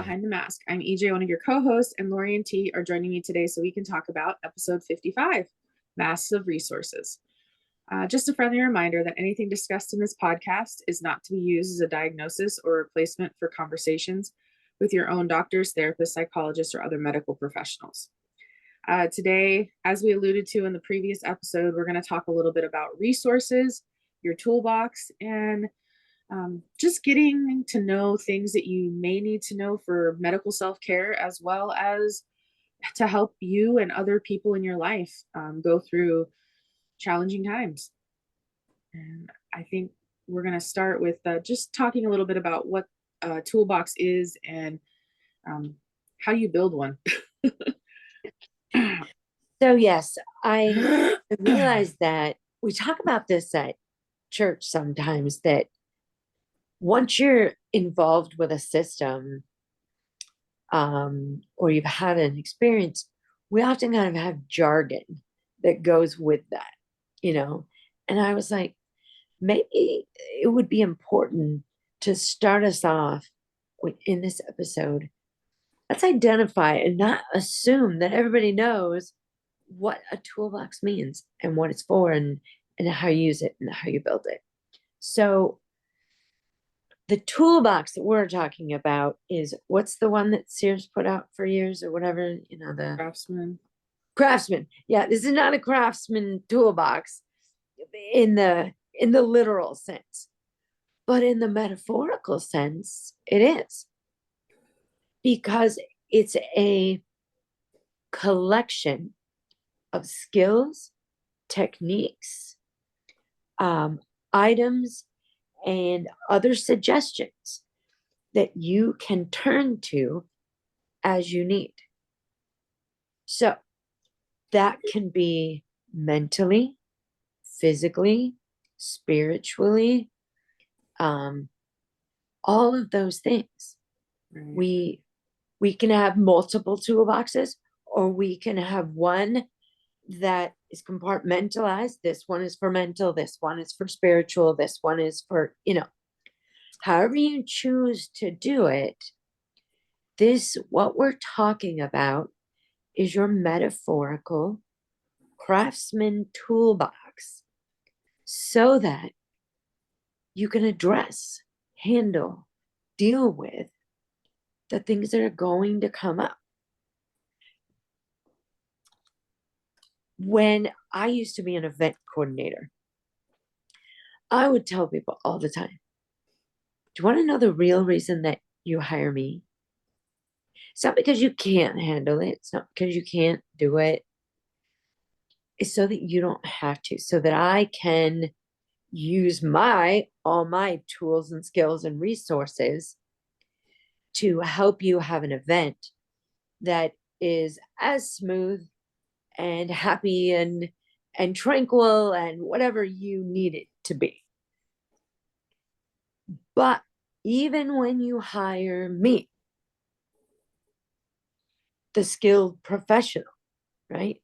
Behind the Mask. I'm EJ, one of your co-hosts, and Lori and T are joining me today so we can talk about episode 55, Masks of Resources. Just a friendly reminder that anything discussed in this podcast is not to be used as a diagnosis or replacement for conversations with your own doctors, therapists, psychologists, or other medical professionals. Today, as we alluded to in the previous episode, we're going to talk a little bit about resources, your toolbox, and just getting to know things that you may need to know for medical self-care, as well as to help you and other people in your life go through challenging times. And I think we're going to start with just talking a little bit about what a toolbox is and how you build one. So yes, I realize that we talk about this at church sometimes, that once you're involved with a system, or you've had an experience, we often kind of have jargon that goes with that, you know. And I was like, maybe it would be important to start us off in this episode. Let's identify and not assume that everybody knows what a toolbox means and what it's for, and how you use it and how you build it. So the toolbox that we're talking about is, what's the one that Sears put out for years or whatever, the Craftsman. Yeah, this is not a Craftsman toolbox in the literal sense, but in the metaphorical sense, it is, because it's a collection of skills, techniques, items, and other suggestions that you can turn to as you need. So that can be mentally, physically, spiritually, all of those things. Right. We can have multiple toolboxes, or we can have one that is compartmentalized. This one is for mental, this one is for spiritual, this one is for, however you choose to do it. What we're talking about is your metaphorical Craftsman toolbox, so that you can address, handle, deal with the things that are going to come up. When I used to be an event coordinator, I would tell people all the time, do you want to know the real reason that you hire me? It's not because you can't handle it. It's not because you can't do it. It's so that you don't have to, so that I can use all my tools and skills and resources to help you have an event that is as smooth and happy and tranquil and whatever you need it to be. But even when you hire me, the skilled professional, right?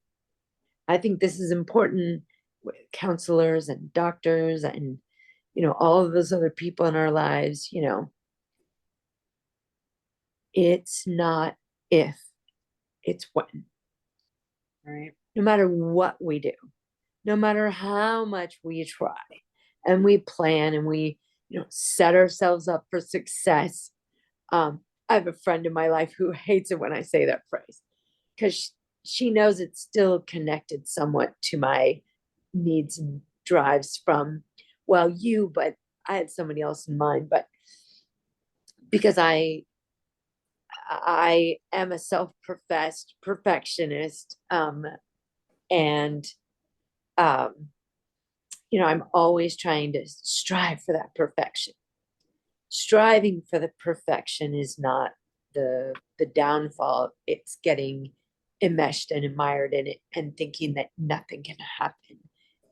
I think this is important with counselors and doctors and, all of those other people in our lives. It's not if, it's when. Right. No matter what we do, no matter how much we try and we plan and we, set ourselves up for success. I have a friend in my life who hates it when I say that phrase, because she knows it's still connected somewhat to my needs and drives from, but I had somebody else in mind, but because I am a self-professed perfectionist, and I'm always trying to strive for that perfection. Striving for the perfection is not the downfall. It's getting enmeshed and admired in it and thinking that nothing can happen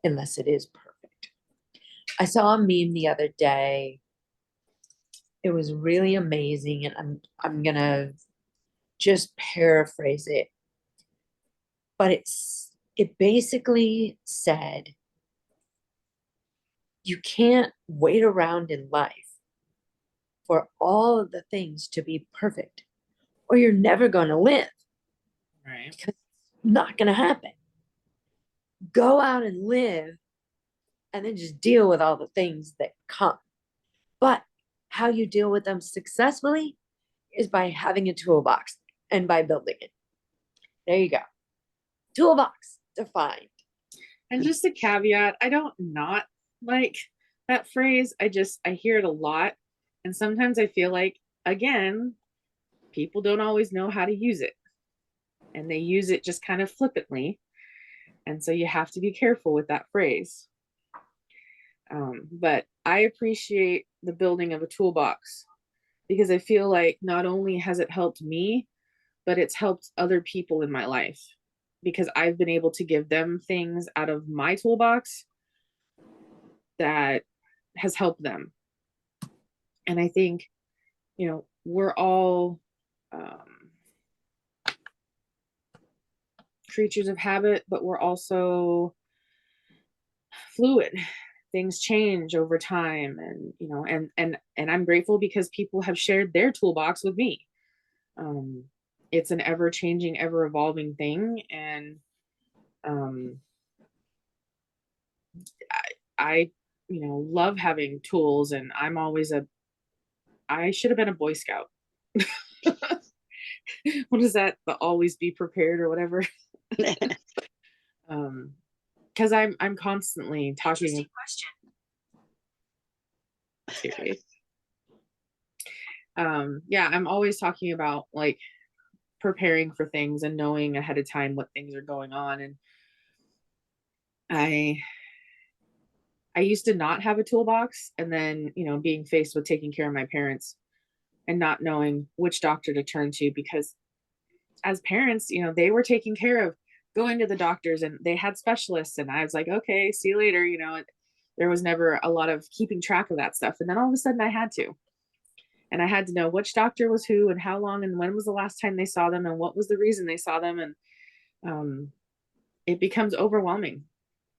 unless it is perfect. I saw a meme the other day. It was really amazing, and I'm gonna just paraphrase it, but it basically said, you can't wait around in life for all of the things to be perfect or you're never going to live, Right. because it's not going to happen. Go out and live, and then just deal with all the things that come. But how you deal with them successfully is by having a toolbox and by building it. There you go. Toolbox defined. And just a caveat, I don't not like that phrase. I hear it a lot. And sometimes I feel like, again, people don't always know how to use it. And they use it just kind of flippantly. And so you have to be careful with that phrase. But I appreciate the building of a toolbox because I feel like not only has it helped me, but it's helped other people in my life because I've been able to give them things out of my toolbox that has helped them. And I think, we're all creatures of habit, but we're also fluid. Things change over time, and I'm grateful because people have shared their toolbox with me. It's an ever changing, ever evolving thing, and I love having tools, and I should have been a Boy Scout. What is that? The always be prepared or whatever. Because I'm constantly talking. Serious. Yeah, I'm always talking about like preparing for things and knowing ahead of time what things are going on. And I used to not have a toolbox, and then being faced with taking care of my parents and not knowing which doctor to turn to, because as parents, they were taking care of going to the doctors and they had specialists, and I was like, okay, see you later. There was never a lot of keeping track of that stuff, and then all of a sudden I had to. And I had to know which doctor was who and how long and when was the last time they saw them and what was the reason they saw them. And it becomes overwhelming.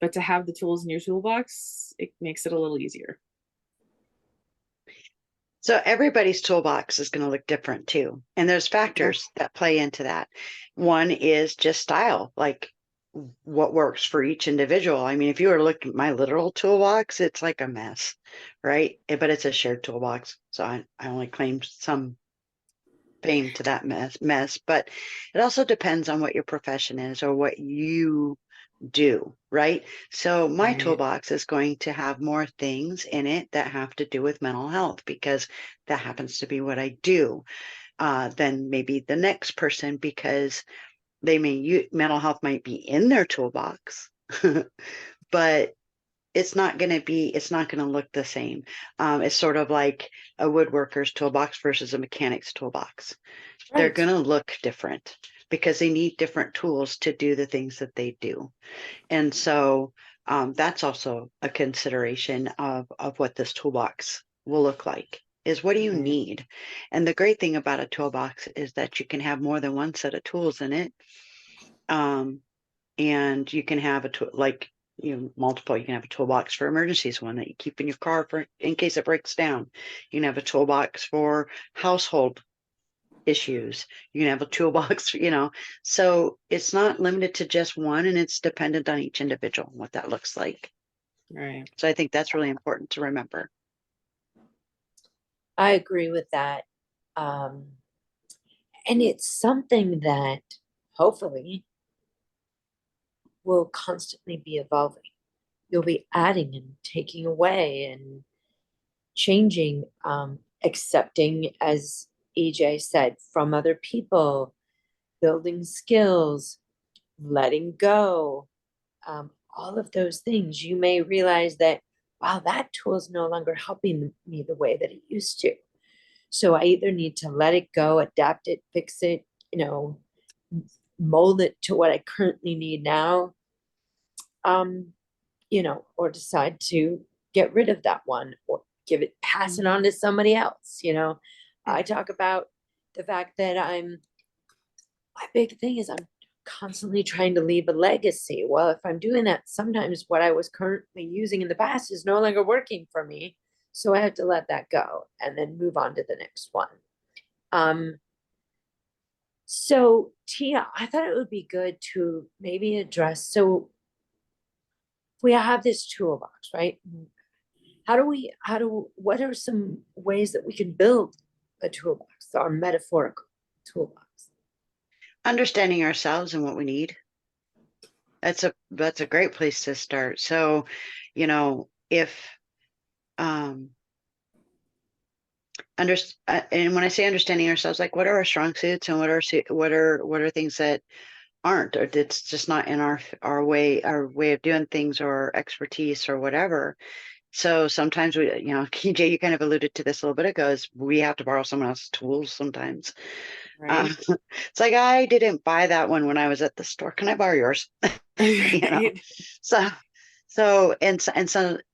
But to have the tools in your toolbox, it makes it a little easier. So everybody's toolbox is going to look different too. And there's factors that play into that. One is just style, like what works for each individual. I mean, if you were looking at my literal toolbox, it's like a mess, right? But it's a shared toolbox. So I only claimed some fame to that mess. But it also depends on what your profession is or what you do, right? So my Right. toolbox is going to have more things in it that have to do with mental health because that happens to be what I do, than maybe the next person, because mental health might be in their toolbox, but it's not going to look the same. It's sort of like a woodworker's toolbox versus a mechanic's toolbox. Right. They're going to look different because they need different tools to do the things that they do. And so that's also a consideration of what this toolbox will look like, is what do you need? And the great thing about a toolbox is that you can have more than one set of tools in it. And you can have multiple. You can have a toolbox for emergencies, one that you keep in your car in case it breaks down. You can have a toolbox for household issues. You can have a toolbox, so it's not limited to just one, and it's dependent on each individual what that looks like. Right. So I think that's really important to remember. I agree with that. And it's something that hopefully will constantly be evolving. You'll be adding and taking away and changing, accepting, as EJ said, from other people, building skills, letting go, all of those things. You may realize that, wow, that tool is no longer helping me the way that it used to. So I either need to let it go, adapt it, fix it, mold it to what I currently need now, or decide to get rid of that one or pass it on to somebody else. I talk about the fact that my big thing is I'm constantly trying to leave a legacy. Well, if I'm doing that, sometimes what I was currently using in the past is no longer working for me. So I have to let that go and then move on to the next one. So, Tia, I thought it would be good to maybe address. So, we have this toolbox, right? What are some ways that we can build a toolbox, our metaphorical toolbox? Understanding ourselves and what we need. That's a great place to start. So, if um and when I say understanding ourselves, like what are our strong suits and what are things that aren't, or that's just not in our way of doing things or expertise or whatever. So sometimes KJ, you kind of alluded to this a little bit ago, is we have to borrow someone else's tools sometimes. Right. It's like, I didn't buy that one when I was at the store. Can I borrow yours? Right. So, so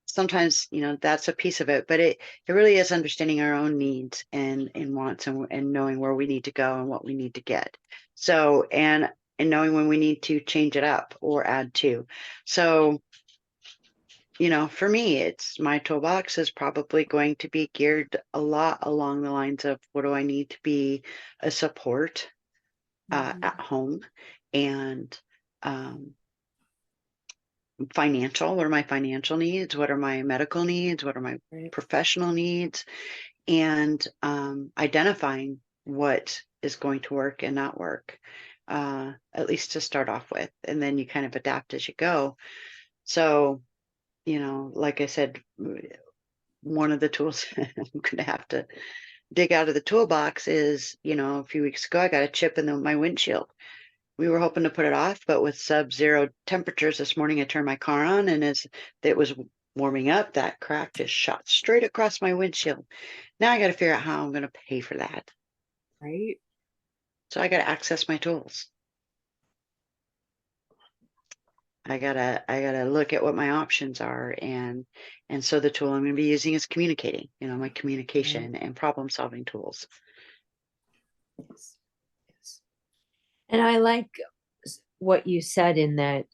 sometimes, that's a piece of it, but it really is understanding our own needs and wants, and knowing where we need to go and what we need to get. So, and knowing when we need to change it up or add to. So, for me, my toolbox is probably going to be geared a lot along the lines of, what do I need to be a support at home, and um, financial. What are my financial needs? What are my medical needs? What are my Right. professional needs? And identifying what is going to work and not work, at least to start off with. And then you kind of adapt as you go. So, like I said, one of the tools I'm going to have to dig out of the toolbox is, a few weeks ago, I got a chip in my windshield. We were hoping to put it off, but with sub-zero temperatures this morning, I turned my car on, and as it was warming up, that crack just shot straight across my windshield. Now I got to figure out how I'm going to pay for that. Right. So I got to access my tools. I gotta look at what my options are, and so the tool I'm going to be using is communicating. My communication and problem solving tools. Yes. Yes. And I like what you said in that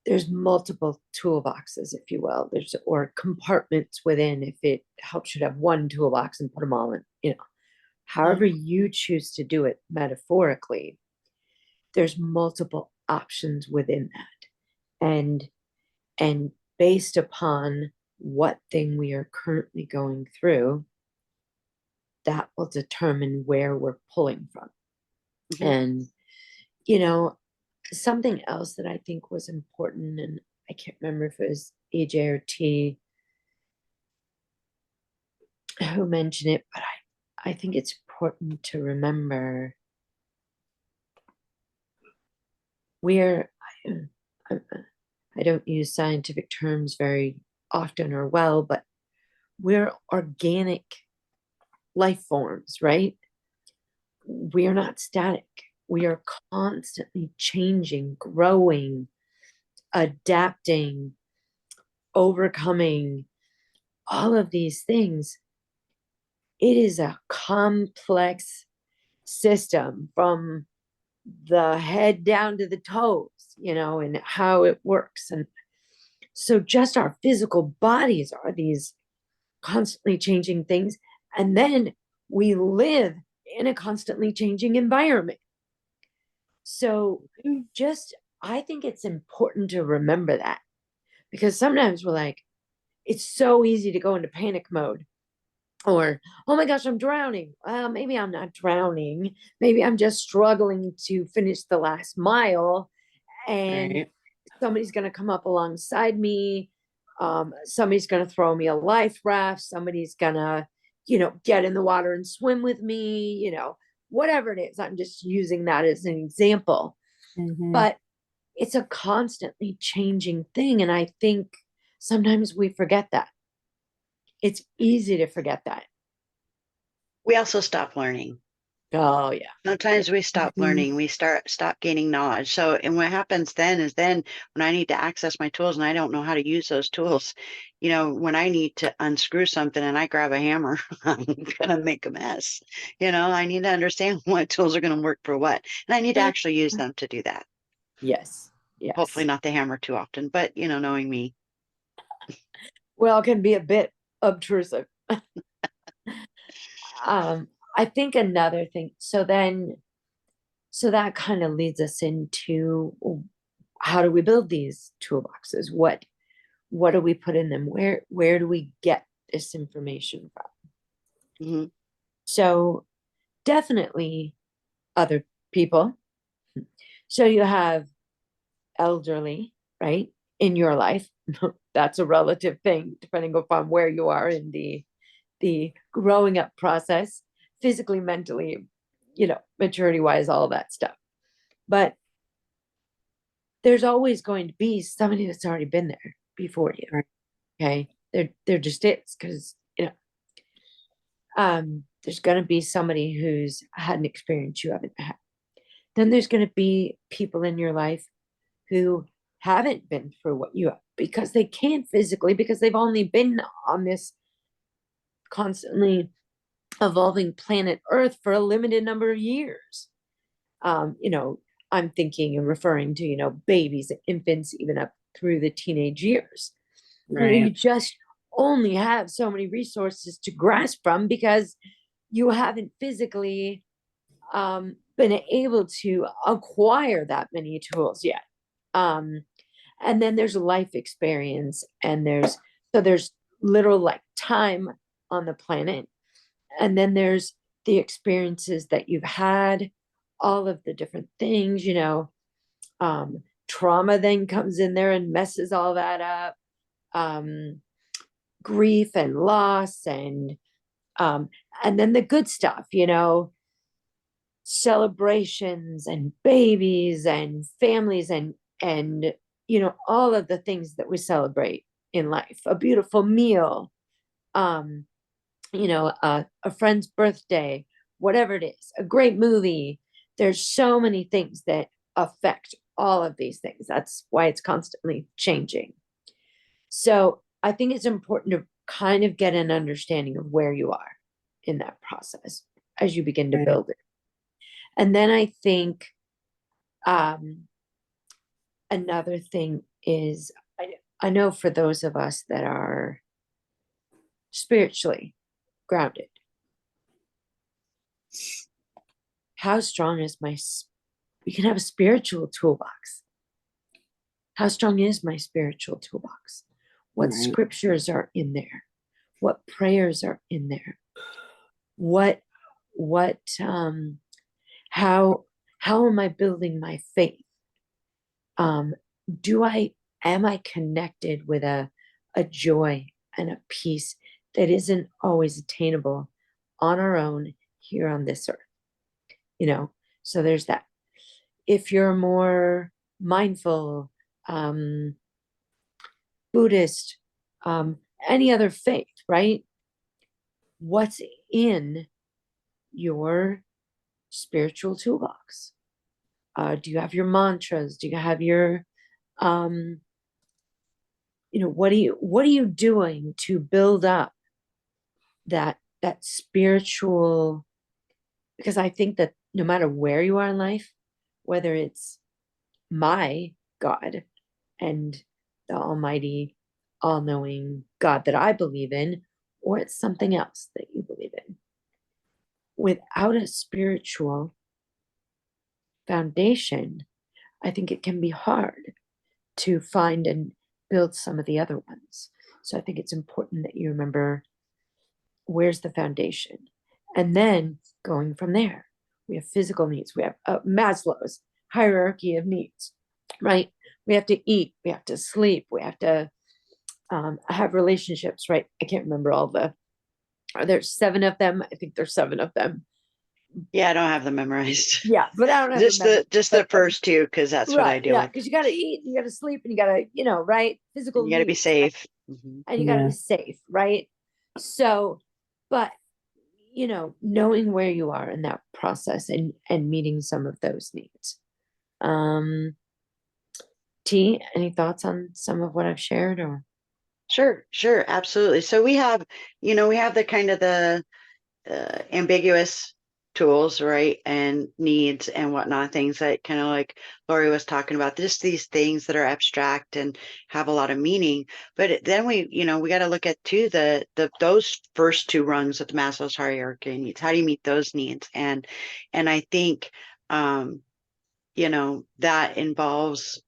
there's multiple toolboxes, if you will. Or compartments within, if it helps you to have one toolbox and put them all in, however you choose to do it metaphorically, there's multiple options within that. And based upon what thing we are currently going through, that will determine where we're pulling from. Mm-hmm. And, something else that I think was important, and I can't remember if it was AJ or T who mentioned it, but I think it's important to remember we're, I don't use scientific terms very often or well, but we're organic life forms, right? We are not static. We are constantly changing, growing, adapting, overcoming, all of these things. It is a complex system from the head down to the toes, and how it works. And so just our physical bodies are these constantly changing things. And then we live in a constantly changing environment. So I think it's important to remember that, because sometimes we're like, it's so easy to go into panic mode, or, oh my gosh, I'm drowning. Well, maybe I'm not drowning. Maybe I'm just struggling to finish the last mile, and Right. somebody's going to come up alongside me. Somebody's going to throw me a life raft. Somebody's going to, get in the water and swim with me, whatever it is. I'm just using that as an example. But it's a constantly changing thing. And I think sometimes we forget that. It's easy to forget that. We also stop learning. Oh, yeah. Sometimes we stop learning. We stop gaining knowledge. So, and what happens then is, when I need to access my tools and I don't know how to use those tools, when I need to unscrew something and I grab a hammer, I'm gonna make a mess. I need to understand what tools are gonna work for what, and I need to actually use them to do that. Yes. Yes. Hopefully not the hammer too often, but knowing me. Well, it can be a bit obtrusive. I think another thing, so that kind of leads us into how do we build these toolboxes? What do we put in them? Where do we get this information from? Mhm. So definitely other people. So you have elderly, right, in your life. That's a relative thing, depending upon where you are in the growing up process, physically, mentally, maturity wise, all that stuff. But there's always going to be somebody that's already been there before you. Right. Okay. There just is, because there's going to be somebody who's had an experience you haven't had. Then there's going to be people in your life who haven't been through what you have because they can't physically, because they've only been on this constantly evolving planet Earth for a limited number of years. I'm thinking and referring to, babies, infants, even up through the teenage years. You Right. just only have so many resources to grasp from because you haven't physically been able to acquire that many tools yet. And then there's life experience, and there's literal like time on the planet. And then there's the experiences that you've had, all of the different things, trauma then comes in there and messes all that up. Grief and loss, and then the good stuff, celebrations and babies and families and all of the things that we celebrate in life, a beautiful meal, a friend's birthday, whatever it is, a great movie. There's so many things that affect all of these things. That's why it's constantly changing. So I think it's important to kind of get an understanding of where you are in that process as you begin to Right. build it. And then I think another thing is, I know for those of us that are spiritually grounded, how strong is you can have a spiritual toolbox. How strong is my spiritual toolbox? What Right. scriptures are in there? What prayers are in there? What how am I building my faith? Am I connected with a joy and a peace that isn't always attainable on our own here on this earth? So there's that. If you're more mindful, Buddhist, any other faith, right? What's in your spiritual toolbox? Do you have your mantras? Do you have your what are you doing to build up that spiritual? Because I think that no matter where you are in life, whether it's my God and the almighty, all-knowing God that I believe in, or it's something else that you believe in, without a spiritual foundation, I think it can be hard to find and build some of the other ones. So I think it's important that you remember where's the foundation. And then going from there, we have physical needs. We have Maslow's hierarchy of needs, right? We have to eat, we have to sleep, we have to have relationships, right? I can't remember are there 7 of them? I think there's 7 of them. Yeah, I don't have them memorized. Yeah, but I don't have just them the but, first 2, because that's what I right, deal yeah, with. because you got to eat, you got to sleep, and you got to, right? Physical You got to be needs, right? safe. Mhm. And you got to be safe, right? So, but knowing where you are in that process and meeting some of those needs. T, any thoughts on some of what I've shared? Or Sure, absolutely. So we have the kind of the ambiguous tools, right? And needs and whatnot, things that kind of like Lori was talking about, just these things that are abstract and have a lot of meaning. But then we got to look at too those first two rungs of the Maslow's hierarchy of needs. How do you meet those needs? And I think that involves,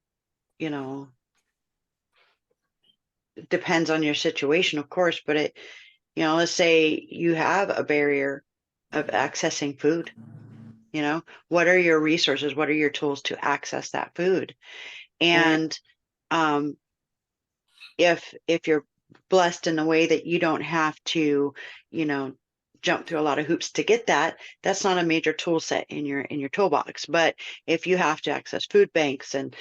you know, depends on your situation, of course, but let's say you have a barrier of accessing food. What are your resources? What are your tools to access that food? And um, if you're blessed in the way that you don't have to, you know, jump through a lot of hoops to get that, that's not a major tool set in your toolbox. But if you have to access food banks and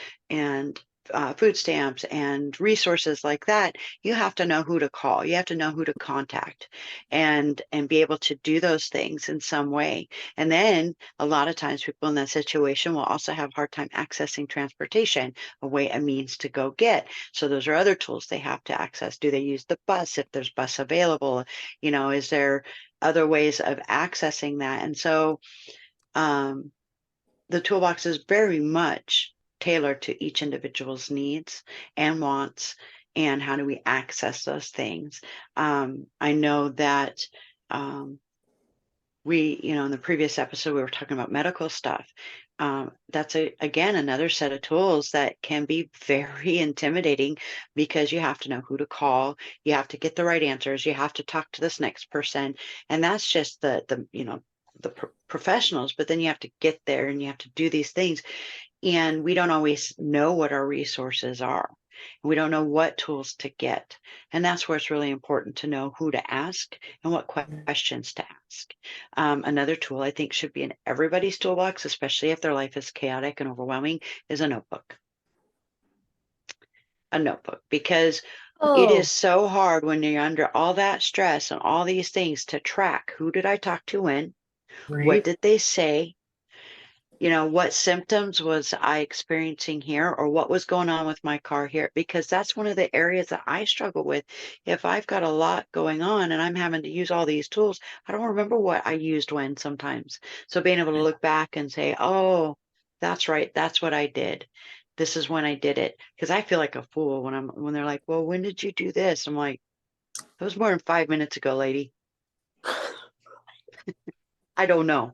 food stamps and resources like that, you have to know who to call. You have to know who to contact, and be able to do those things in some way. And then a lot of times people in that situation will also have a hard time accessing transportation, a means to go get. So those are other tools they have to access. Do they use the bus if there's bus available? Is there other ways of accessing that? And so the toolbox is very much tailored to each individual's needs and wants, and how do we access those things. I know that in the previous episode, we were talking about medical stuff. That's again another set of tools that can be very intimidating, because you have to know who to call, you have to get the right answers, you have to talk to this next person, and that's just the professionals. But then you have to get there and you have to do these things, and we don't always know what our resources are. We don't know what tools to get. And that's where it's really important to know who to ask and what questions to ask. Another tool I think should be in everybody's toolbox, especially if their life is chaotic and overwhelming, is a notebook. A notebook, because it is so hard when you're under all that stress and all these things to track who did I talk to when, what did they say, what symptoms was I experiencing here, or what was going on with my car here? Because that's one of the areas that I struggle with. If I've got a lot going on and I'm having to use all these tools, I don't remember what I used when sometimes. So being able to look back and say, oh, that's right, that's what I did. This is when I did it. Because I feel like a fool when they're like, well, when did you do this? I'm like, it was more than 5 minutes ago, lady. I don't know.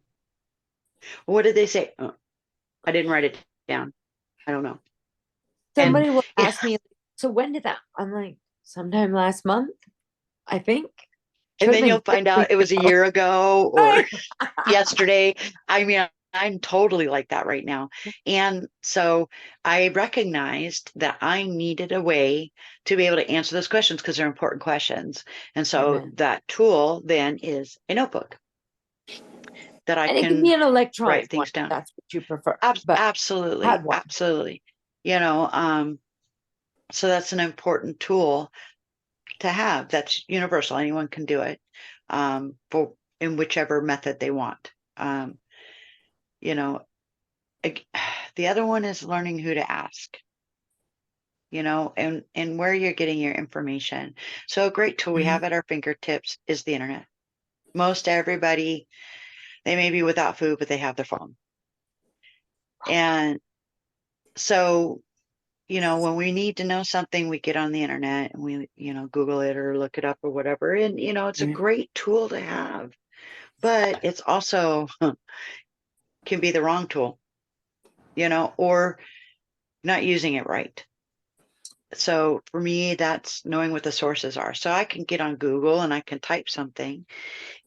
What did they say? I didn't write it down. I don't know. Somebody will ask me, so when did that? I'm like, sometime last month, I think. And then you'll find out it was a year ago or yesterday. I mean, I'm totally like that right now. And so I recognized that I needed a way to be able to answer those questions, because they're important questions. And so that tool then is a notebook that I and it can can be an electronic write things down. That's what you prefer. Absolutely. Absolutely. So that's an important tool to have. That's universal. Anyone can do it, in whichever method they want. The other one is learning who to ask, and where you're getting your information. So a great tool we have at our fingertips is the internet. Most everybody, they may be without food, but they have their phone. And so, when we need to know something, we get on the internet and we, Google it or look it up or whatever. And, it's a great tool to have, but it's also can be the wrong tool, or not using it right. So for me, that's knowing what the sources are. So I can get on Google and I can type something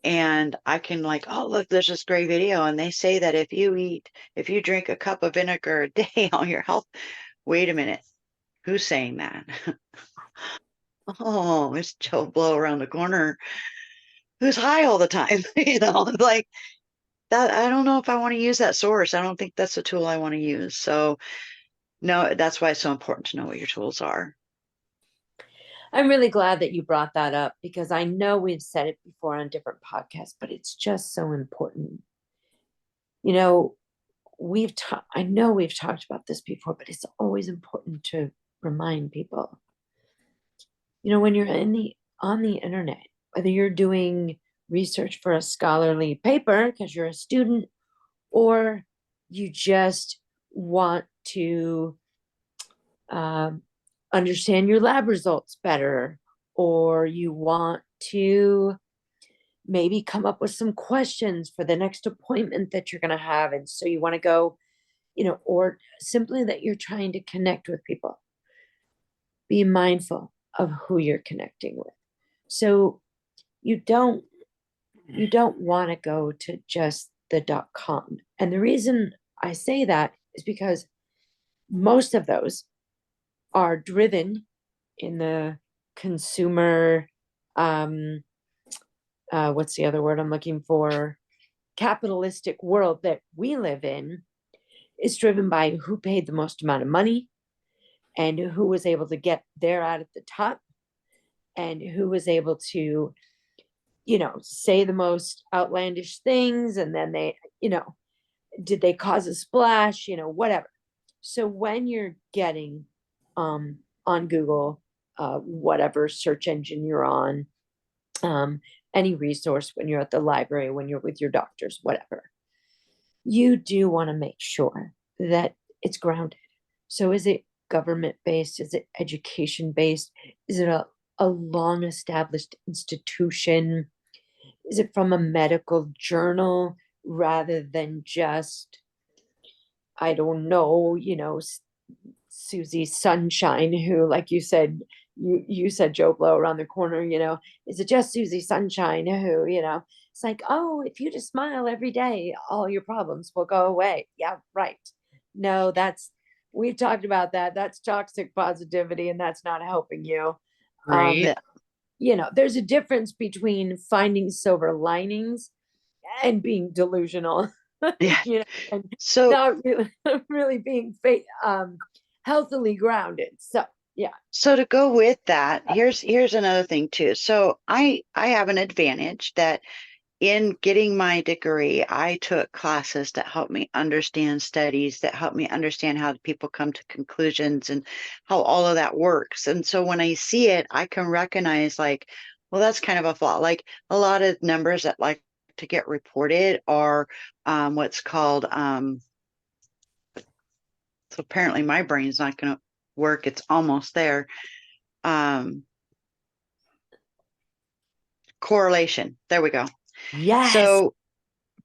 and I can oh, look, there's this great video. And they say that if you drink a cup of vinegar a day on your health, wait a minute, who's saying that? Oh, it's Joe Blow around the corner who's high all the time. Like that. I don't know if I want to use that source. I don't think that's a tool I want to use. So no, that's why it's so important to know what your tools are. I'm really glad that you brought that up, because I know we've said it before on different podcasts, but it's just so important. I know we've talked about this before, but it's always important to remind people. When you're on the internet, whether you're doing research for a scholarly paper because you're a student, or you just want to understand your lab results better, or you want to maybe come up with some questions for the next appointment that you're going to have. And so you want to go, or simply that you're trying to connect with people. Be mindful of who you're connecting with. So you don't want to go to just the .com. And the reason I say that is because most of those are driven in the consumer, what's the other word I'm looking for? Capitalistic world that we live in is driven by who paid the most amount of money and who was able to get there out at the top and who was able to, say the most outlandish things. And then they, did they cause a splash, whatever. So when you're getting on Google, whatever search engine you're on, any resource, when you're at the library, when you're with your doctors, whatever, you do want to make sure that it's grounded. So is it government based? Is it education based? Is it a long established institution? Is it from a medical journal rather than just, I don't know, Susie Sunshine, who, like you said, you said Joe Blow around the corner, is it just Susie Sunshine who, it's like, oh, if you just smile every day, all your problems will go away. Yeah, right. No, we've talked about that. That's toxic positivity, and that's not helping you. Right. There's a difference between finding silver linings and being delusional, Yeah. and So not really being healthily grounded. So yeah. So to go with that, here's another thing too. So I have an advantage that in getting my degree, I took classes that helped me understand studies, that helped me understand how people come to conclusions and how all of that works. And so when I see it, I can recognize like, well, that's kind of a flaw. Like a lot of numbers that like to get reported are what's called so apparently my brain's not going to work. It's almost there. Um, Correlation. There we go. Yes. So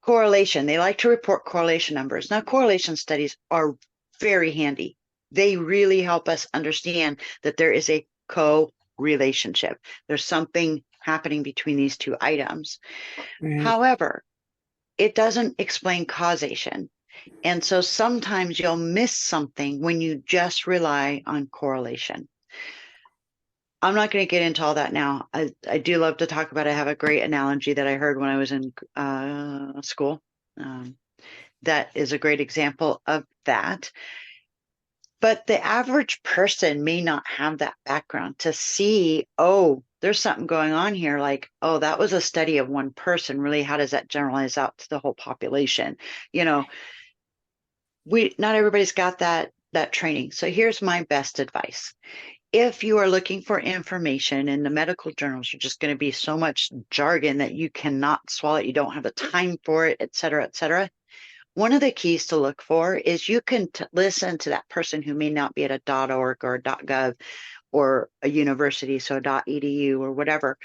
correlation, they like to report correlation numbers. Now, correlation studies are very handy. They really help us understand that there is a co-relationship. There's something happening between these two items. Right. However, it doesn't explain causation. And so sometimes you'll miss something when you just rely on correlation. I'm not going to get into all that now. I do love to talk about it. I have a great analogy that I heard when I was in school. That is a great example of that. But the average person may not have that background to see, oh, there's something going on here. Like, oh, that was a study of one person. Really, how does that generalize out to the whole population? Not everybody's got that training. So here's my best advice. If you are looking for information in the medical journals, are just going to be so much jargon that you cannot swallow it. You don't have the time for it, et cetera, et cetera. One of the keys to look for is you can listen to that person who may not be at a .org or .gov or a university, so .edu or whatever.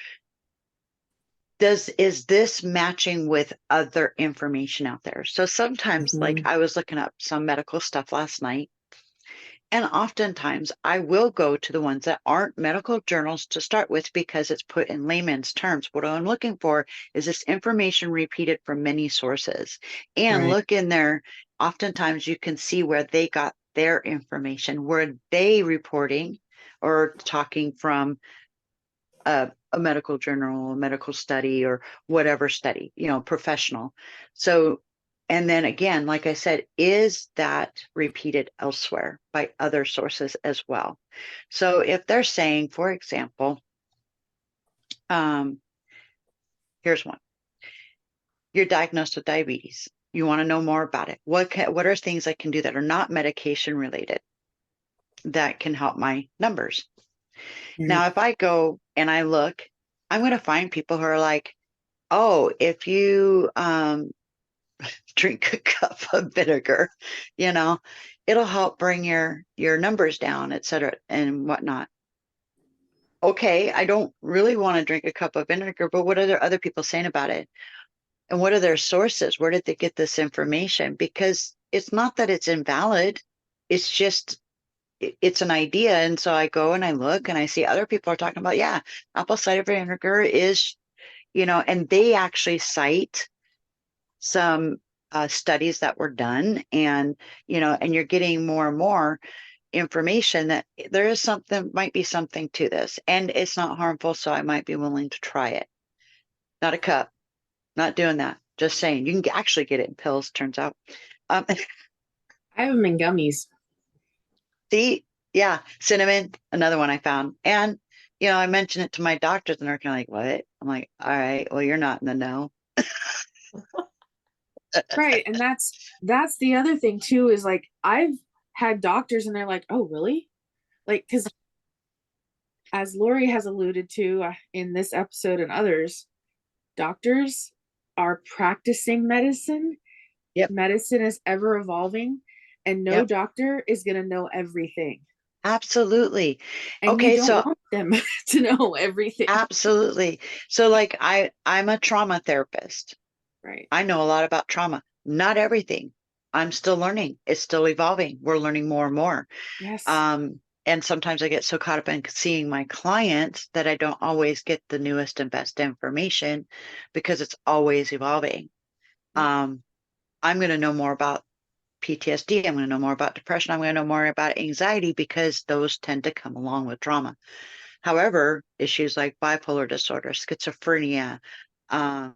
Is this matching with other information out there? So sometimes, like I was looking up some medical stuff last night, and oftentimes I will go to the ones that aren't medical journals to start with because it's put in layman's terms. What I'm looking for is this information repeated from many sources. And Right. look in there, oftentimes you can see where they got their information. Were they reporting or talking from a medical journal, a medical study, or whatever study, professional. So and then again, like I said, is that repeated elsewhere by other sources as well? So if they're saying, for example, here's one. You're diagnosed with diabetes. You want to know more about it. What are things I can do that are not medication related that can help my numbers? Right. Now, if I go and I look, I'm going to find people who are like, oh, if you drink a cup of vinegar, you know, it'll help bring your numbers down, et cetera, and whatnot. Okay, I don't really want to drink a cup of vinegar, but what are there other people saying about it? And what are their sources? Where did they get this information? Because it's not that it's invalid. It's just it's an idea. And so I go and I look and I see other people are talking about, yeah, apple cider vinegar is, and they actually cite some studies that were done, and and you're getting more and more information that there is something, might be something to this, and it's not harmful, so I might be willing to try it. Not a cup, not doing that. Just saying, you can actually get it in pills, turns out. um, I have them in gummies. see, yeah, cinnamon, another one I found. And I mentioned it to my doctors and they're kind of like, what? I'm like, all right, well, you're not in the know. Right. And that's the other thing too, is like I've had doctors and they're like, oh, really? Like, because as Lori has alluded to in this episode and others, doctors are practicing medicine. Yep. Medicine is ever evolving, and no Yep. doctor is going to know everything. Absolutely. And you Okay, don't so want them to know everything. absolutely. So like I'm a trauma therapist. Right. I know a lot about trauma, not everything. I'm still learning. It's still evolving. We're learning more and more. Yes. And sometimes I get so caught up in seeing my clients that I don't always get the newest and best information because it's always evolving. Yep. I'm going to know more about PTSD. I'm going to know more about depression. I'm going to know more about anxiety because those tend to come along with trauma. However, issues like bipolar disorder, schizophrenia, um,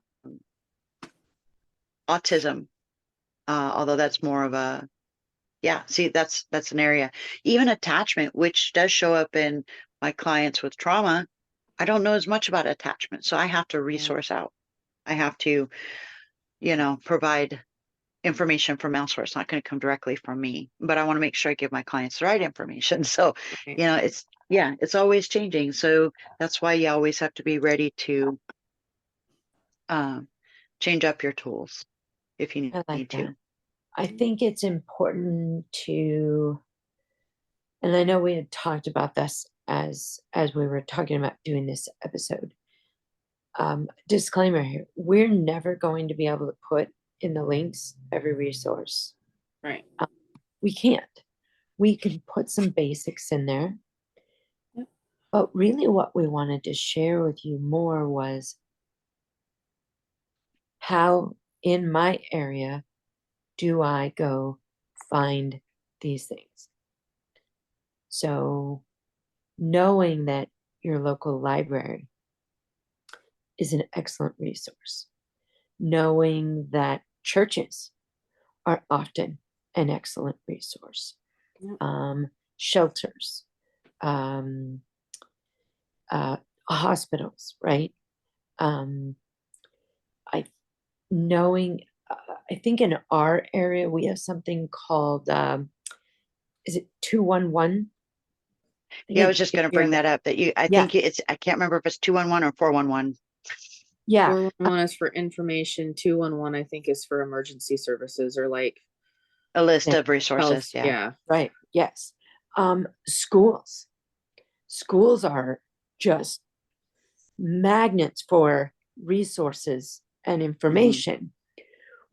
autism, although that's more of a, yeah, see, that's an area. Even attachment, which does show up in my clients with trauma, I don't know as much about attachment. So I have to resource out. I have to, provide information from elsewhere. It's not going to come directly from me, but I want to make sure I give my clients the right information. So, Right. it's always changing. So that's why you always have to be ready to change up your tools if you I like need that. to. I think it's important to, and I know we had talked about this as we were talking about doing this episode. Disclaimer here: we're never going to be able to put in the links every resource. Right. We can't. We can put some basics in there. Yep. But really, what we wanted to share with you more was how in my area do I go find these things. So, knowing that your local library is an excellent resource, knowing that churches are often an excellent resource, Yep. shelters, um, hospitals, right? Um, I knowing, I think in our area we have something called, is it 211? Yeah, I was just going to bring that up that I Yeah, think I can't remember if it's 211 or 411. yeah, 411 is for information. 211, I think, is for emergency services or like A list yeah, of resources. health. Yeah. Yeah. right, yes. Schools. Schools are just magnets for resources and Mhm. information.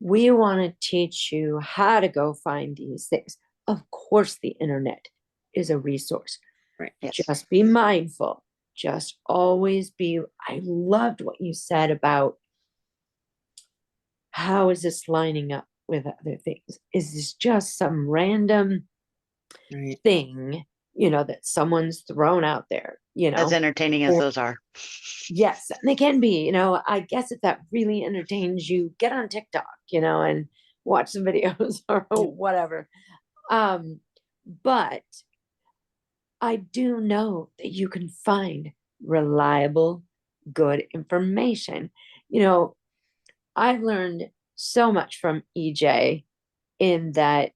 We want to teach you how to go find these things. Of course, the internet is a resource. Right. Yes. Just be mindful. Just always be. I loved what you said about how is this lining up with other things? Is this just some random Right. thing, that someone's thrown out there, As entertaining as Or those are. yes, and they can be, I guess if that really entertains you, get on TikTok, and watch some videos or whatever. But I do know that you can find reliable, good information. I've learned so much from EJ in that,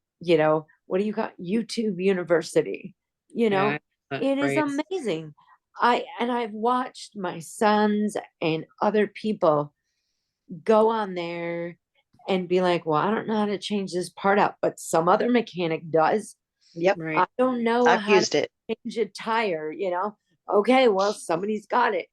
what do you got? YouTube University, Yeah. That it is phrase. amazing. I've watched my sons and other people go on there and be like, well, I don't know how to change this part out, but some other mechanic does. Yep. Right. I don't know I've how to used it. change a tire, Okay, well, somebody's got it,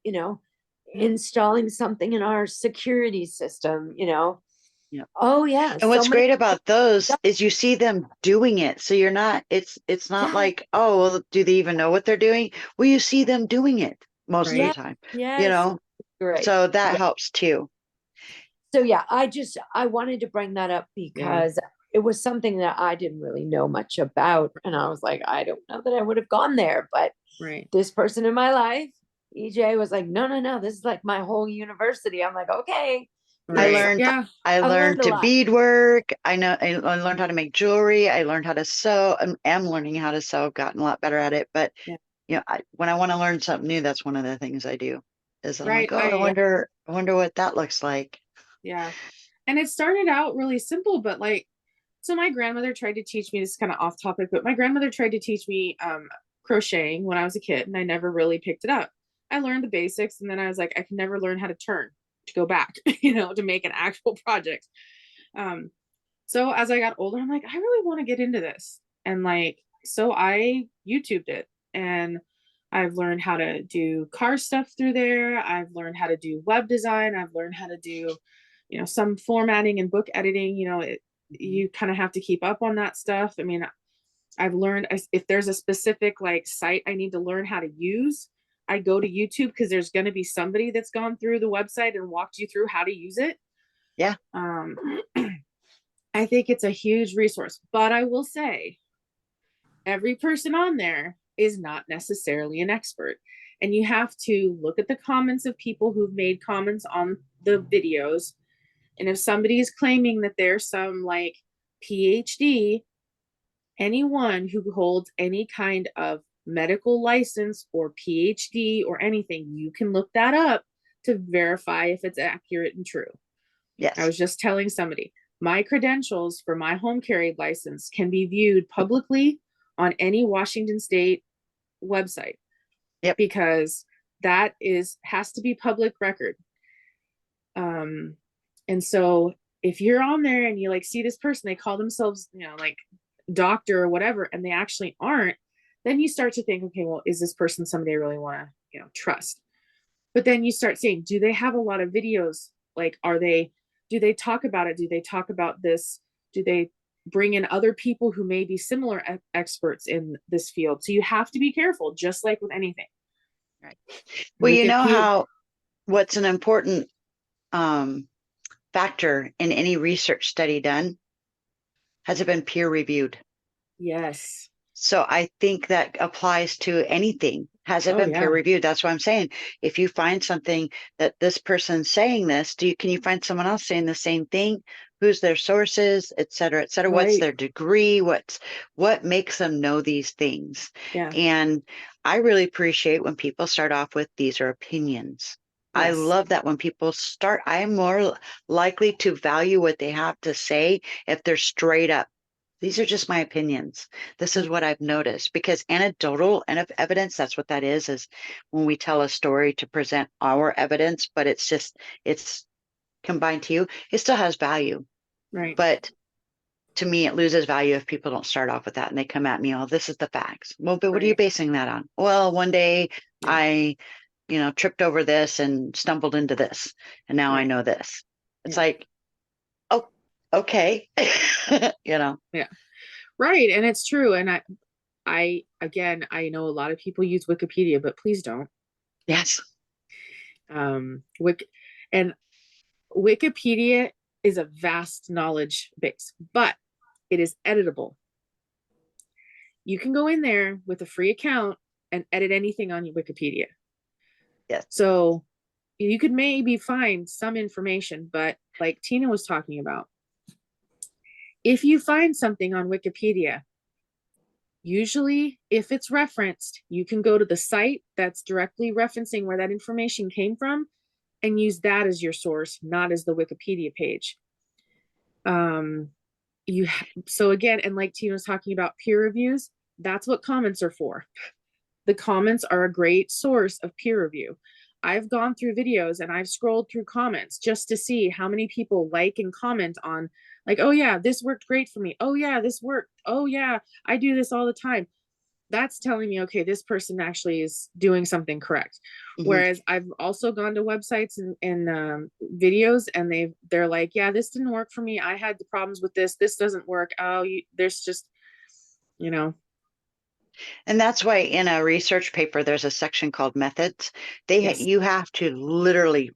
installing something in our security system, Yep. Oh yeah, And so what's many great about those is you see them doing it. So you're not, it's not yeah, like, oh, well, do they even know what they're doing? Well, you see them doing it most of the yeah, Right. time, you yes, know? great. So that Yeah. helps too. So yeah, I wanted to bring that up Yeah. because it was something that I didn't really know much about. And I was like, I don't know that I would have gone there, but Right. this person in my life, EJ, was like, no, no, no, this is like my whole university. I'm like, okay. I Right. learned Yeah. I I learned learned a to lot. beadwork. I learned how to make jewelry. I learned how to sew. Am learning how to sew. I've gotten a lot better at it. But Yeah. when I want to learn something new, that's one of the things I do. Is that I'm Right. like, oh, I wonder what that looks like. Yeah. And it started out really simple, but like, so my grandmother tried to teach me, this is kind of off topic, but my grandmother tried to teach me crocheting when I was a kid, and I never really picked it up. I learned the basics, and then I was like, I can never learn how to turn to go back, to make an actual project. Um, so as I got older, I'm like, I really want to get into this. And like, so I YouTubed it, and I've learned how to do car stuff through there. I've learned how to do web design. I've learned how to do, some formatting and book editing. You kind of have to keep up on that stuff. I mean, I've learned if there's a specific like site I need to learn how to use, I go to YouTube because there's going to be somebody that's gone through the website and walked you through how to use it. Yeah. Um, I think it's a huge resource, but I will say every person on there is not necessarily an expert. And you have to look at the comments of people who've made comments on the videos. And if somebody is claiming that there's some like PhD, anyone who holds any kind of medical license or PhD or anything, you can look that up to verify if it's accurate and true. I Yes. was just telling somebody my credentials for my home care aid license can be viewed publicly on any Washington State website Yep. because that has to be public record. Um, and so if you're on there and you like see this person, they call themselves, like doctor or whatever, and they actually aren't, then you start to think, okay, well, is this person somebody I really want to, trust? But then you start seeing, do they have a lot of videos? Like, do they talk about it? Do they talk about this? Do they bring in other people who may be similar experts in this field? So you have to be careful, just like with anything. Right. Well, you know Wikipedia. what's an important factor in any research study done? Has it been peer reviewed? Yes. So I think that applies to anything. Has it Oh been peer yeah. reviewed? That's what I'm saying. If you find something that this person's saying this, can you find someone else saying the same thing? Who's their sources, et cetera, et cetera? What's Right. their degree? What makes them know these things? Yeah. And I really appreciate when people start off with these are opinions. I Yes. love that when people start, I'm more likely to value what they have to say if they're straight up. These are just my opinions. This is what I've noticed, because anecdotal evidence, that's what that is when we tell a story to present our evidence, but it's combined to you, it still has value. Right. But to me, it loses value if people don't start off with that and they come at me, oh, this is the facts. Well, but what are you Right. basing that on? Well, one day Yeah. I, tripped over this and stumbled into this, and now I Right. know this. It's Yeah. like, oh, okay. Yeah. Right. And it's true. And again, I know a lot of people use Wikipedia, but please don't. Yes. Wik and Wikipedia is a vast knowledge base, but it is editable. You can go in there with a free account and edit anything on your Wikipedia. Yes. So you could maybe find some information, but like Tina was talking about, if you find something on Wikipedia, usually if it's referenced, you can go to the site that's directly referencing where that information came from and use that as your source, not as the Wikipedia page. So again, and like Tina was talking about peer reviews, that's what comments are for. The comments are a great source of peer review. I've gone through videos and I've scrolled through comments just to see how many people like and comment on, like, oh yeah, this worked great for me. Oh yeah, this worked. Oh yeah, I do this all the time. That's telling me, okay, this person actually is doing something correct. Mhm. Whereas I've also gone to websites and videos, and they're like, yeah, this didn't work for me. I had the problems with this. This doesn't work. Oh, there's just, you know, And that's why in a research paper, there's a section called methods. yes, You have to literally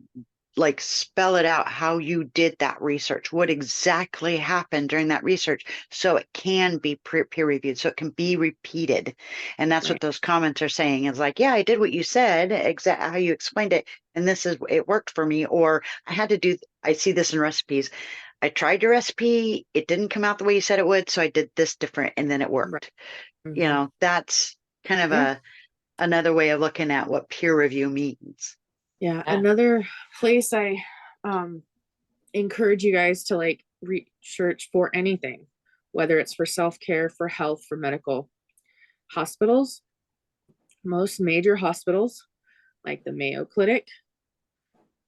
like spell it out how you did that research, what exactly happened during that research, so it can be peer reviewed, so it can be repeated. And that's what right, those comments are saying is like, yeah, I did what you said, exact how you explained it, and this is it worked for me. Or I see this in recipes. I tried your recipe, it didn't come out the way you said it would, so I did this different and then it right. worked. Hmm. That's kind of Yeah, another way of looking at what peer review means. yeah. Yeah. Another place I um encourage you guys to like research for anything, whether it's for self-care, for health, for medical. Hospitals, most major hospitals like the Mayo Clinic,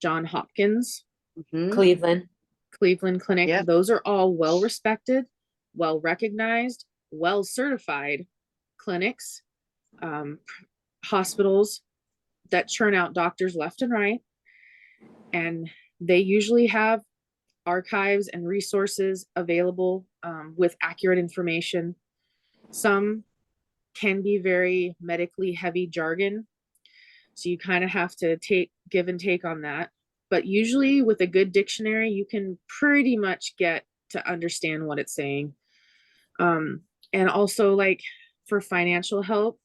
John Hopkins, Hmm. Cleveland. Cleveland Clinic, Yep. those are all well respected, well recognized, well certified clinics, um, hospitals that churn out doctors left and right. And they usually have archives and resources available with accurate information. Some can be very medically heavy jargon, so you kind of have to give and take on that. But usually with a good dictionary, you can pretty much get to understand what it's saying. Um, and also like for financial help,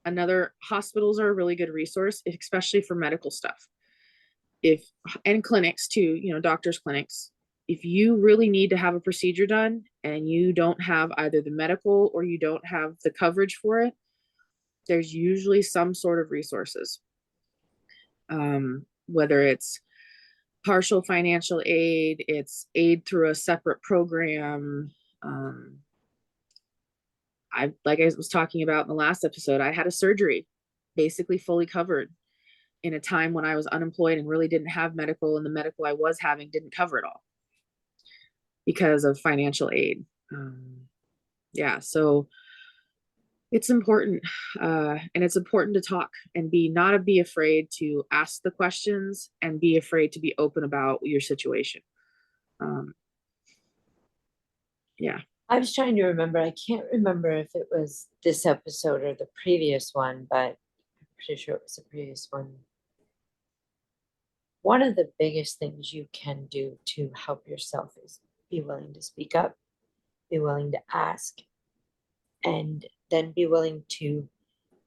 another hospitals are a really good resource, especially for medical stuff. If and clinics too, doctors' clinics. If you really need to have a procedure done and you don't have either the medical or you don't have the coverage for it, there's usually some sort of resources. Whether it's partial financial aid, it's aid through a separate program. Um, like I was talking about in the last episode, I had a surgery basically fully covered in a time when I was unemployed and really didn't have medical, and the medical I was having didn't cover it all because of financial aid. Yeah, so it's important, and it's important to talk and be afraid to ask the questions and be afraid to be open about your situation. Um, yeah. I was trying to remember. I can't remember if it was this episode or the previous one, but I'm pretty sure it was the previous one. One of the biggest things you can do to help yourself is be willing to speak up, be willing to ask, and then be willing to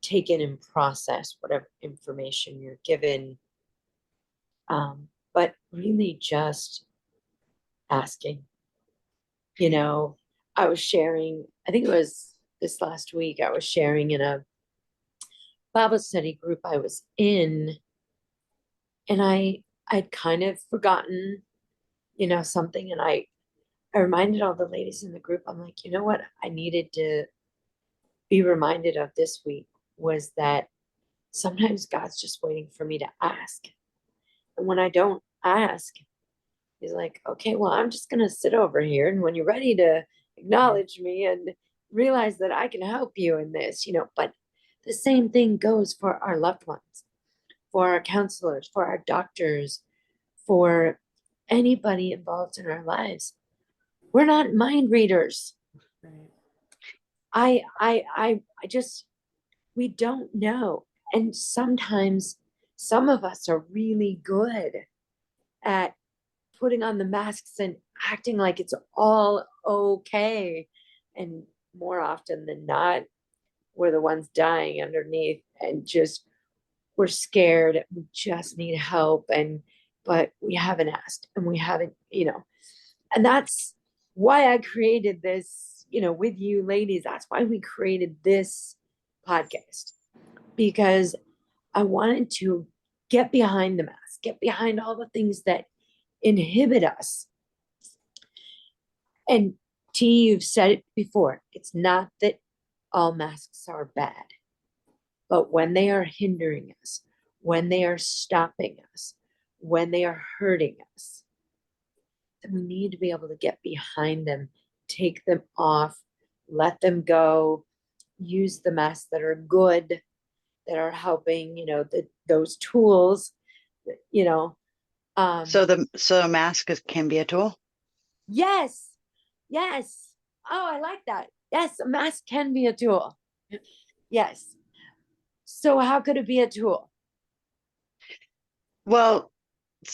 take in and process whatever information you're given. But really just asking. You know, I was sharing, I think it was this last week, I was sharing in a Bible study group I was in, and I'd kind of forgotten, something, and I reminded all the ladies in the group, I'm like, you know what I needed to be reminded of this week was that sometimes God's just waiting for me to ask. And when I don't ask, he's like, okay, well, I'm just going to sit over here. And when you're ready to acknowledge me and realize that I can help you in this, but the same thing goes for our loved ones, for our counselors, for our doctors, for anybody involved in our lives. We're not mind readers. Right. I just, we don't know. And sometimes some of us are really good at putting on the masks and acting like it's all okay. And more often than not, we're the ones dying underneath and just we're scared. We just need help. But we haven't asked and we haven't, and that's why I created this, with you ladies. That's why we created this podcast, because I wanted to get behind the mask, get behind all the things that inhibit us. And T, you've said it before. It's not that all masks are bad, but when they are hindering us, when they are stopping us, when they are hurting us, then we need to be able to get behind them, take them off, let them go, use the masks that are good, that are helping, those tools, you know. So a mask can be a tool. Yes. Yes. Oh, I like that. Yes, a mask can be a tool. Yes. So how could it be a tool? Well,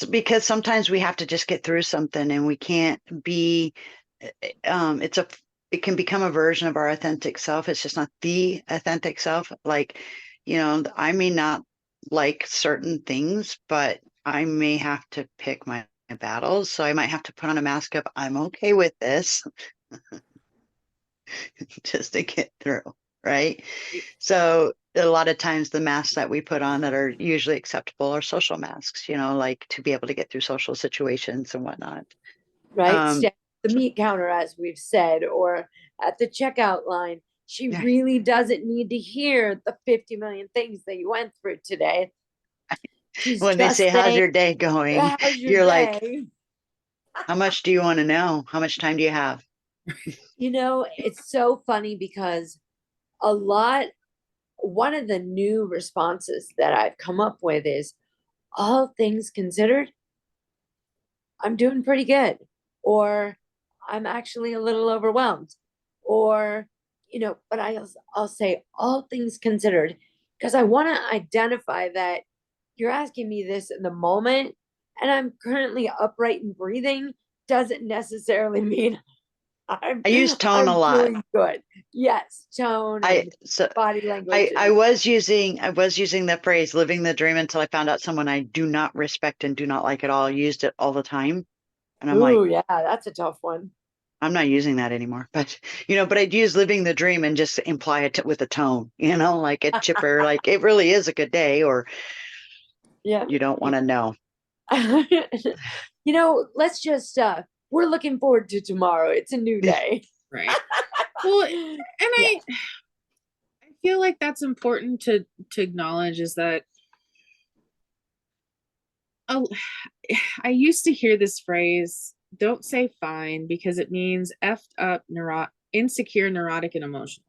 because sometimes we have to just get through something and we can't be, it can become a version of our authentic self. It's just not the authentic self. Like, I may not like certain things, but I may have to pick my battles. So I might have to put on a mask of, I'm okay with this just to get through. Right. So a lot of times the masks that we put on that are usually acceptable are social masks, like to be able to get through social situations and whatnot. Right? Stand at the meat counter, as we've said, or at the checkout line. She really doesn't need to hear the 50 million things that you went through today. She's when they say, how's your day going? How's your You're day? like, how much do you want to know? How much time do you have? It's so funny because one of the new responses that I've come up with is, all things considered, I'm doing pretty good, or I'm actually a little overwhelmed, or, but I'll say all things considered, because I want to identify that you're asking me this in the moment and I'm currently upright and breathing doesn't necessarily mean I use tone a lot. Doing good. Yes, tone and body language. I was using the phrase "living the dream" until I found out someone I do not respect and do not like at all used it all the time, and I'm like, yeah, that's a tough one. I'm not using that anymore. But but I'd use "living the dream" and just imply it with a tone, like a chipper, like it really is a good day, or you don't want to know. Let's just we're looking forward to tomorrow. It's a new day. Right. Well, and I feel like that's important to acknowledge, is that I used to hear this phrase, don't say fine, because it means effed up, insecure, neurotic, and emotional.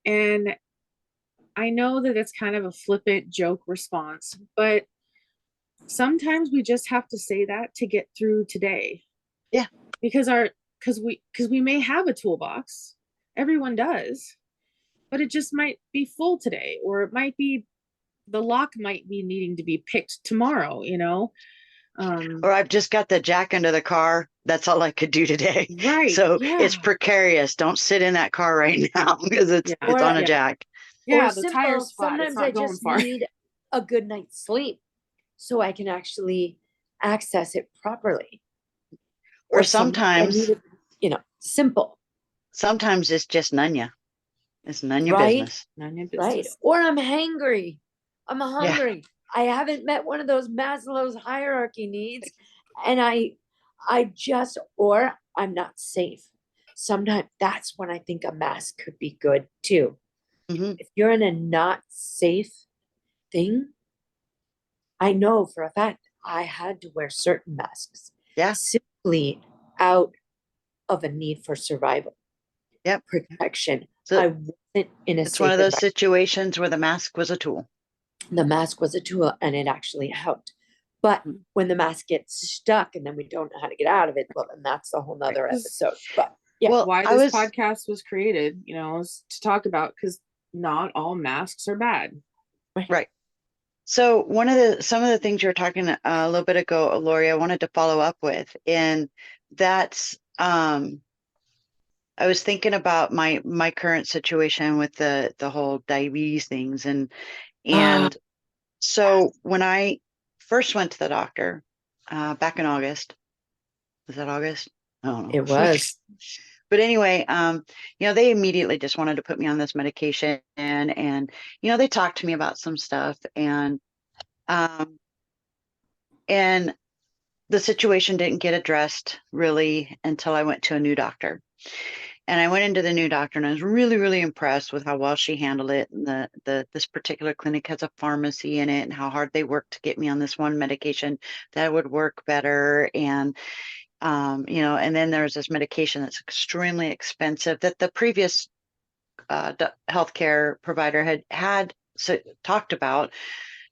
And I know that it's kind of a flippant joke response, but sometimes we just have to say that to get through today. Yeah. Because we may have a toolbox. Everyone does. But it just might be full today, or it might be, the lock might be needing to be picked tomorrow, or I've just got the jack under the car. That's all I could do today. Right. So it's precarious. Don't sit in that car right now because it's on a jack. Yeah. The tire's flat. Sometimes I just need a good night's sleep so I can actually access it properly. Or sometimes, simple. Sometimes it's just none ya. It's none your business. None your business. Right. Or I'm hangry. I'm hungry. Yeah. I haven't met one of those Maslow's hierarchy needs. And or I'm not safe. Sometimes that's when I think a mask could be good too. Mm-hmm. If you're in a not safe thing, I know for a fact I had to wear certain masks. Yeah. Simply out of a need for survival. Yep. Protection. So I wasn't in a. It's one of those situations where the mask was a tool. The mask was a tool and it actually helped. But when the mask gets stuck and then we don't know how to get out of it, well, then that's a whole nother episode. But yeah, well, why this podcast was created, is to talk about, because not all masks are bad. Right. So some of the things you were talking a little bit ago, Lori, I wanted to follow up with, and that's I was thinking about my current situation with the whole diabetes things, and so when I first went to the doctor back in August, was that August? I don't know. It was. But anyway, they immediately just wanted to put me on this medication, and they talked to me about some stuff, and the situation didn't get addressed really until I went to a new doctor. And I went into the new doctor and I was really, really impressed with how well she handled it. And this particular clinic has a pharmacy in it and how hard they worked to get me on this one medication that would work better. And, and then there's this medication that's extremely expensive that the previous healthcare provider had talked about,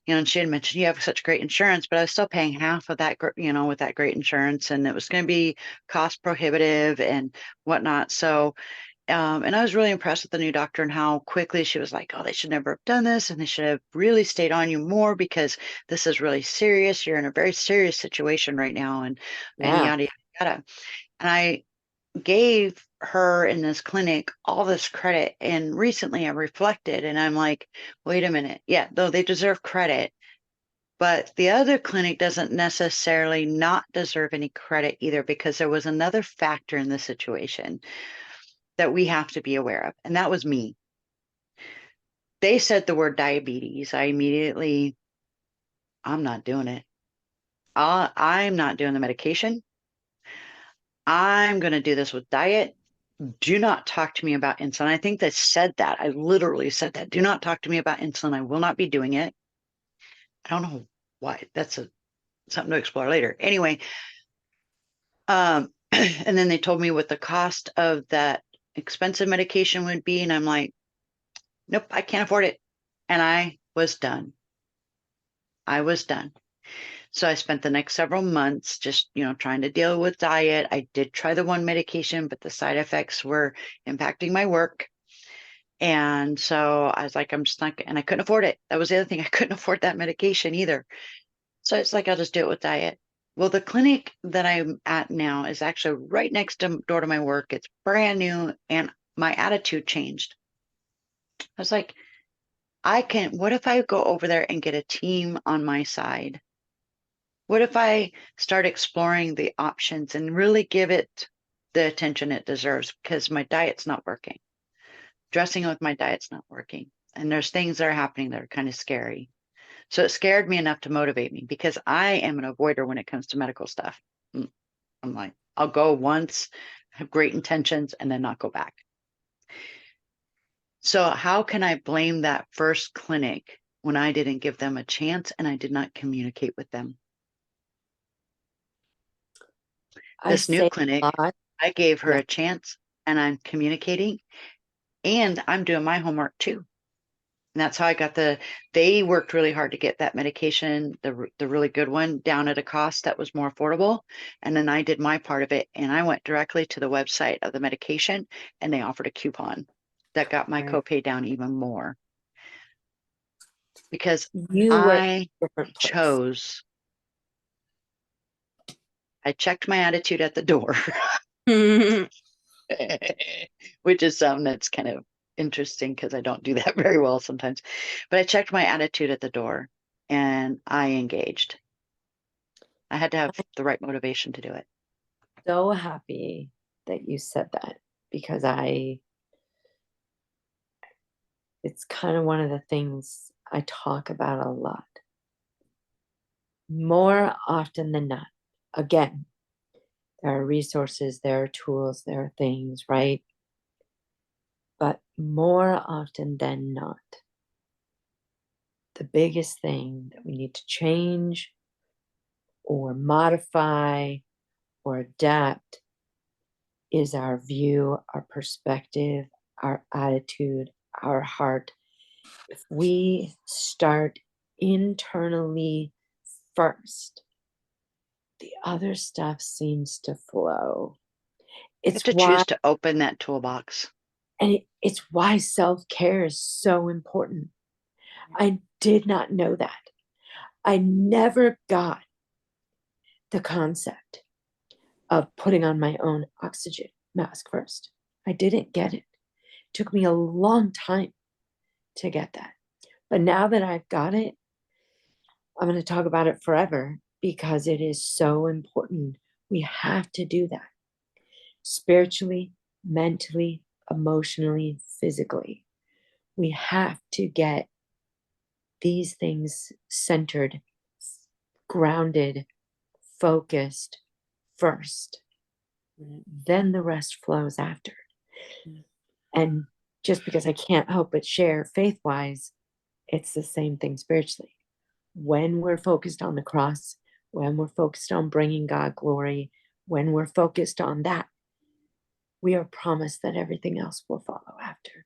and she had mentioned you have such great insurance, but I was still paying half of that, with that great insurance, and it was going to be cost prohibitive and whatnot. So, and I was really impressed with the new doctor and how quickly she was like, oh, they should never have done this, and they should have really stayed on you more because this is really serious. You're in a very serious situation right now, and Yeah. yada yada. And I gave her in this clinic all this credit. And recently I reflected and I'm like, wait a minute. Yeah, though they deserve credit, but the other clinic doesn't necessarily not deserve any credit either, because there was another factor in the situation that we have to be aware of. And that was me. They said the word diabetes. I immediately, I'm not doing it. I'm not doing the medication. I'm going to do this with diet. Do not talk to me about insulin. I think they said that. I literally said that. Do not talk to me about insulin. I will not be doing it. I don't know why. That's something to explore later. Anyway, and then they told me what the cost of that expensive medication would be. And I'm like, nope, I can't afford it. And I was done. I was done. So I spent the next several months just, trying to deal with diet. I did try the one medication, but the side effects were impacting my work. And so I was like, I'm just not, and I couldn't afford it. That was the other thing. I couldn't afford that medication either. So it's like, I'll just do it with diet. Well, the clinic that I'm at now is actually right next door to my work. It's brand new, and my attitude changed. I was like, what if I go over there and get a team on my side? What if I start exploring the options and really give it the attention it deserves? Because my diet's not working. Dressing with my diet's not working. And there's things that are happening that are kind of scary. So it scared me enough to motivate me, because I am an avoider when it comes to medical stuff. I'm like, I'll go once, have great intentions, and then not go back. So how can I blame that first clinic when I didn't give them a chance and I did not communicate with them? I This new say a clinic, lot. I gave her Yeah. a chance, and I'm communicating, and I'm doing my homework too. And that's how I got they worked really hard to get that medication, the really good one, down at a cost that was more affordable. And then I did my part of it, and I went directly to the website of the medication, and they offered a coupon that got my Right. copay down even more, because You were in I a different place. I checked my attitude at the door, which is something that's kind of interesting because I don't do that very well sometimes. But I checked my attitude at the door and I engaged. I had to have the right motivation to do it. So happy that you said that, because it's kind of one of the things I talk about a lot. More often than not, again, there are resources, there are tools, there are things, right? But more often than not, the biggest thing that we need to change or modify or adapt is our view, our perspective, our attitude, our heart. If we start internally first, the other stuff seems to flow. You have It's to why, choose to open that toolbox. and it's why self-care is so important. I did not know that. I never got the concept of putting on my own oxygen mask first. I didn't get it. It took me a long time to get that. But now that I've got it, I'm going to talk about it forever because it is so important. We have to do that spiritually, mentally, emotionally, physically. We have to get these things centered, grounded, focused first. Then the rest flows after. And just because I can't help but share faith-wise, it's the same thing spiritually. When we're focused on the cross, when we're focused on bringing God glory, when we're focused on that, we are promised that everything else will follow after.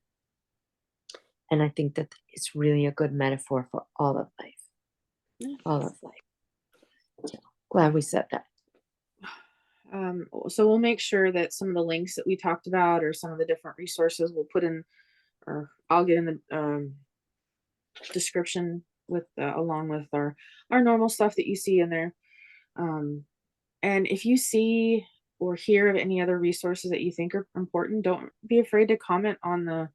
And I think that it's really a good metaphor for all of life. All of life. So glad we said that. So we'll make sure that some of the links that we talked about or some of the different resources we'll put in, or I'll get in the description with along with our normal stuff that you see in there. And if you see or hear of any other resources that you think are important, don't be afraid to comment on the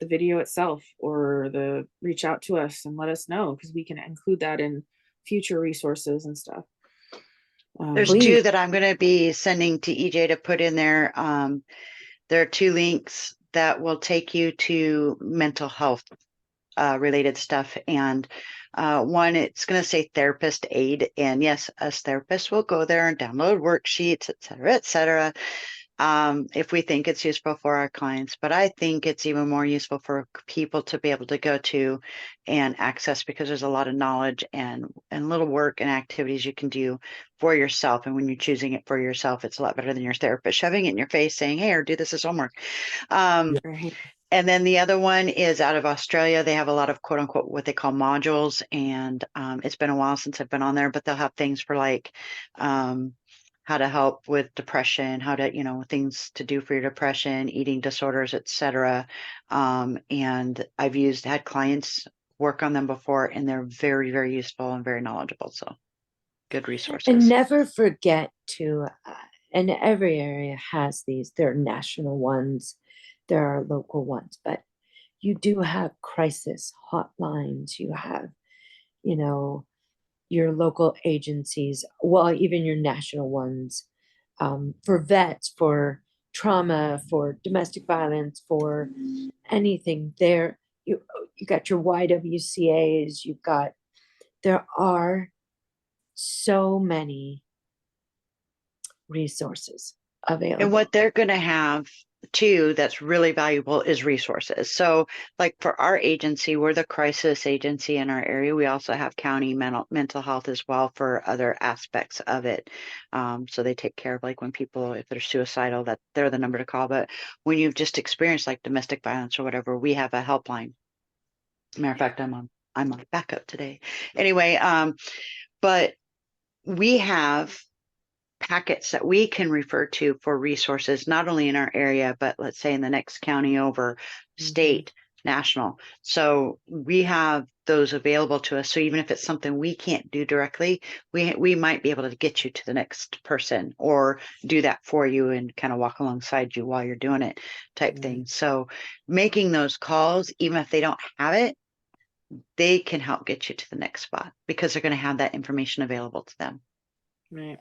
video itself, or reach out to us and let us know, because we can include that in future resources and stuff. There's Please. two that I'm going to be sending to EJ to put in there. There are 2 links that will take you to mental health related stuff. And one, it's going to say therapist aid. And yes, us therapists will go there and download worksheets, et cetera, if we think it's useful for our clients. But I think it's even more useful for people to be able to go to and access, because there's a lot of knowledge and little work and activities you can do for yourself. And when you're choosing it for yourself, it's a lot better than your therapist shoving it in your face saying, hey, or do this as homework. And then the other one is out of Australia. They have a lot of quote unquote what they call modules. And it's been a while since I've been on there, but they'll have things for like how to help with depression, how to, things to do for your depression, eating disorders, etc. And I've had clients work on them before, and they're very, very useful and very knowledgeable. So good resources. And never forget to, and every area has these, there are national ones, there are local ones, but you do have crisis hotlines, you have, your local agencies, well, even your national ones, for vets, for trauma, for domestic violence, for anything. There, you got your YWCAs, there are so many resources available. And what they're going to have too that's really valuable is resources. So like for our agency, we're the crisis agency in our area. We also have county mental health as well for other aspects of it. So they take care of, like, when people, if they're suicidal, that they're the number to call. But when you've just experienced like domestic violence or whatever, we have a helpline. Matter of fact, I'm on backup today. Anyway, but we have packets that we can refer to for resources, not only in our area, but let's say in the next county over, state, national. So we have those available to us. So even if it's something we can't do directly, we might be able to get you to the next person or do that for you and kind of walk alongside you while you're doing it type thing. So making those calls, even if they don't have it, they can help get you to the next spot because they're going to have that information available to them. Right.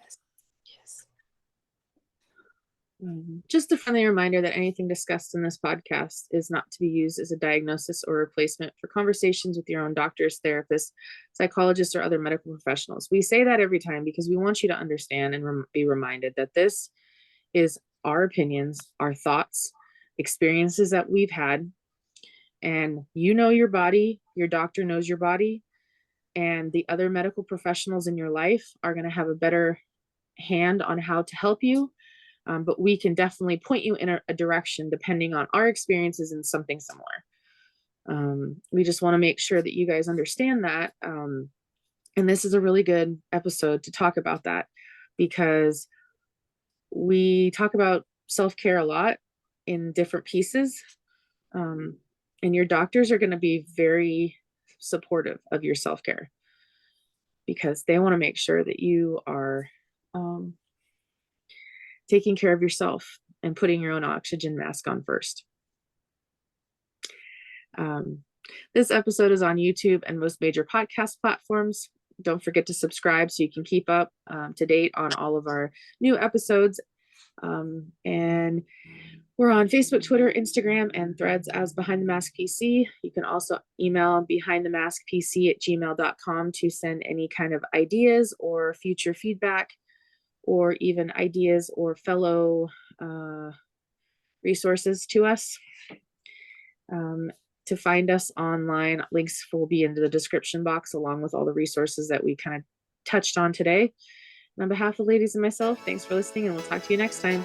Just a friendly reminder that anything discussed in this podcast is not to be used as a diagnosis or replacement for conversations with your own doctors, therapists, psychologists, or other medical professionals. We say that every time because we want you to understand and be reminded that this is our opinions, our thoughts, experiences that we've had. And you know your body, your doctor knows your body, and the other medical professionals in your life are going to have a better hand on how to help you. But we can definitely point you in a direction depending on our experiences in something similar. We just want to make sure that you guys understand that. And this is a really good episode to talk about that, because we talk about self-care a lot in different pieces. And your doctors are going to be very supportive of your self-care because they want to make sure that you are taking care of yourself and putting your own oxygen mask on first. This episode is on YouTube and most major podcast platforms. Don't forget to subscribe so you can keep up to date on all of our new episodes. And we're on Facebook, Twitter, Instagram, and Threads as Behind the Mask PC. You can also email behindthemaskpc@gmail.com to send any kind of ideas or future feedback, or even ideas or fellow resources to us. To find us online, links will be in the description box along with all the resources that we kind of touched on today. And on behalf of ladies and myself, thanks for listening, and we'll talk to you next time.